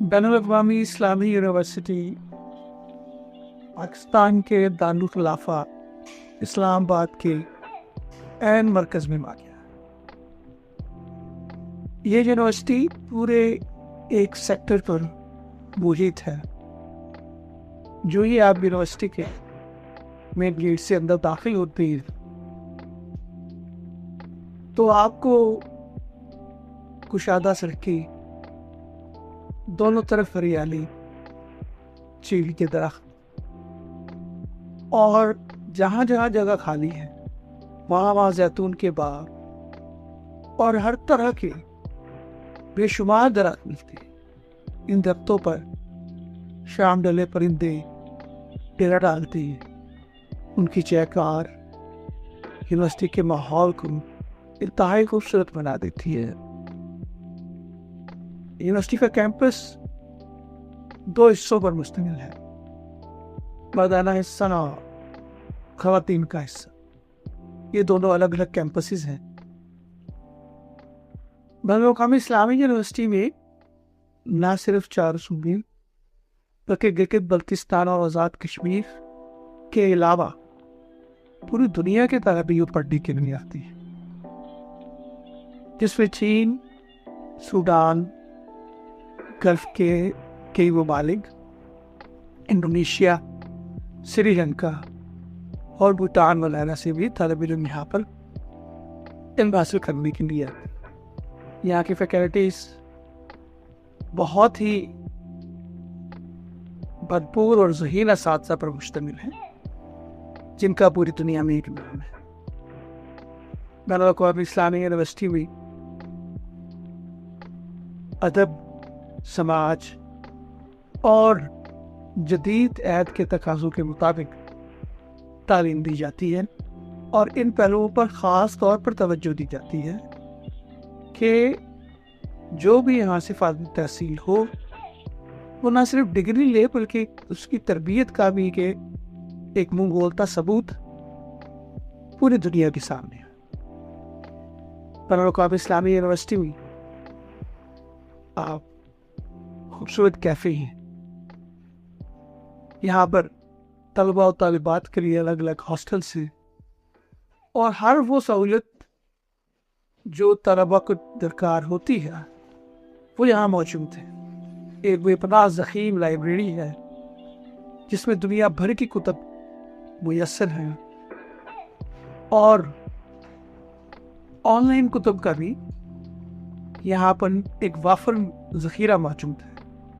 بین الاقوامی اسلامی یونیورسٹی پاکستان کے دارالخلافہ اسلام آباد کے عین مرکز میں واقع ہے۔ یہ یونیورسٹی پورے ایک سیکٹر پر محیط ہے۔ جو ہی آپ یونیورسٹی کے مین گیٹ سے اندر داخل ہوتے ہیں تو آپ کو کشادہ سڑکیں، دونوں طرف ہریالی، چیڑ کے درخت، اور جہاں جہاں جگہ خالی ہے وہاں زیتون کے باغ اور ہر طرح کے بے شمار درخت ملتے ہیں۔ ان درختوں پر شام ڈلے پرندے ڈیرا ڈالتے ہیں۔ ان کی چہکار یونیورسٹی کے ماحول کو انتہائی خوبصورت بنا دیتی ہے۔ یونیورسٹی کا کیمپس دو حصوں پر مشتمل ہے، مردانہ حصہ اور خواتین کا حصہ۔ یہ دونوں الگ الگ کیمپسز ہیں۔ بین الاقوامی اسلامی یونیورسٹی میں نہ صرف 4 صوبے بلکہ گلگت بلتستان اور آزاد کشمیر کے علاوہ پوری دنیا کے طالب پڑھنے کے لیے آتی ہے، جس میں چین، سوڈان، گلف کے کئی ممالک، انڈونیشیا، سری لنکا اور بھوٹان وغیرہ سے بھی طالب علم یہاں پر علم حاصل کرنے کے لیے آتے ہیں۔ یہاں کی فیکلٹیز بہت ہی بھرپور اور ذہین اساتذہ پر مشتمل ہیں، جن کا پوری دنیا میں ایک نام ہے۔ بین الاقوامی اسلامی یونیورسٹی میں ادب، سماج اور جدید عہد کے تقاضوں کے مطابق تعلیم دی جاتی ہے، اور ان پہلوؤں پر خاص طور پر توجہ دی جاتی ہے کہ جو بھی یہاں سے فارغ تحصیل ہو وہ نہ صرف ڈگری لے بلکہ اس کی تربیت کا بھی کہ ایک منہ بولتا ثبوت پوری دنیا کے سامنے ہے۔ بین الاقوامی اسلامی یونیورسٹی میں آپ خوبصورت کیفے ہیں۔ یہاں پر طلباء و طالبات کے لیے الگ الگ ہاسٹلس ہیں، اور ہر وہ سہولت جو طلباء کو درکار ہوتی ہے وہ یہاں موجود ہے۔ ایک بے پناہ ضخیم لائبریری ہے جس میں دنیا بھر کی کتب میسر ہیں، اور آن لائن کتب کا بھی یہاں پر ایک وافر ذخیرہ موجود ہے۔